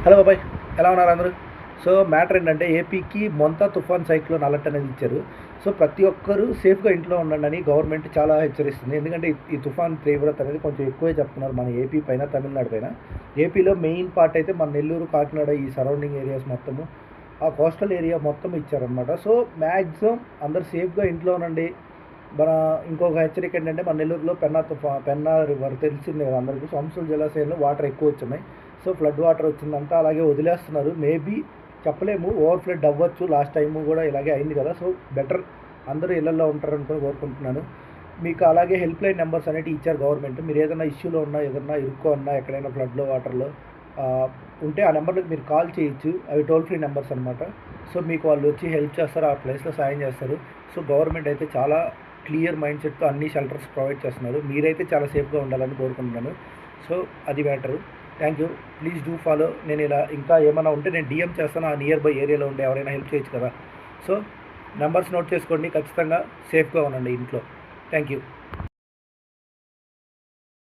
Hello బాబాయ్, ఎలా ఉన్నారు అందరూ? సో మ్యాటర్ ఏంటంటే ఏపీకి మొంతా తుఫాన్ సైక్లోన్ అలర్ట్ అనేది ఇచ్చారు. సో ప్రతి ఒక్కరూ సేఫ్గా ఇంట్లో ఉండండి అని గవర్నమెంట్ చాలా హెచ్చరిస్తుంది. ఎందుకంటే ఈ తుఫాన్ తీవ్రత అనేది కొంచెం ఎక్కువే చెప్తున్నారు మన ఏపీ పైన, తమిళనాడు పైన. ఏపీలో మెయిన్ పార్ట్ అయితే మన నెల్లూరు, కాకినాడ ఈ సరౌండింగ్ ఏరియాస్ మొత్తము, ఆ కోస్టల్ ఏరియా మొత్తం ఇచ్చారనమాట. సో మ్యాక్సిమం అందరు సేఫ్గా ఇంట్లో ఉండండి. మన ఇంకొక హెచ్చరిక ఏంటంటే మన నెల్లూరులో పెన్నా రివర్ తెలిసిందే కదా అందరికీ. సోమశిల జలాశయంలో వాటర్ ఎక్కువ వచ్చినాయి. సో ఫ్లడ్ వాటర్ వచ్చిందంట, అలాగే వదిలేస్తున్నారు. మేబీ చెప్పలేము, ఓవర్ ఫ్లడ్ అవ్వచ్చు. లాస్ట్ టైం కూడా ఇలాగే అయింది కదా. సో బెటర్ అందరూ ఇళ్లలో ఉంటారనుకుని కోరుకుంటున్నాను. మీకు అలాగే హెల్ప్ లైన్ నెంబర్స్ అనేవి ఇచ్చారు గవర్నమెంట్. మీరు ఏదైనా ఇష్యూలో ఉన్నా, ఏదన్నా ఇరుక్కో ఉన్నా, ఎక్కడైనా ఫ్లడ్లో వాటర్లో ఉంటే ఆ నెంబర్లకు మీరు కాల్ చేయొచ్చు. అవి టోల్ ఫ్రీ నెంబర్స్ అనమాట. సో మీకు వాళ్ళు వచ్చి హెల్ప్ చేస్తారు, ఆ ప్లేస్లో సాయం చేస్తారు. సో గవర్నమెంట్ అయితే చాలా క్లియర్ మైండ్ సెట్తో అన్ని షెల్టర్స్ ప్రొవైడ్ చేస్తున్నారు. మీరైతే చాలా సేఫ్గా ఉండాలని కోరుకుంటున్నాను. సో అది matter. Thank you. Please do follow. నేను ఇలా ఇంకా ఏమైనా ఉంటే నేను డిఎం చేస్తాను. ఆ నియర్ బై ఏరియాలో ఉండే ఎవరైనా హెల్ప్ చేయొచ్చు కదా. సో నెంబర్స్ నోట్ చేసుకోండి. ఖచ్చితంగా సేఫ్గా ఉండండి ఇంట్లో. Thank you.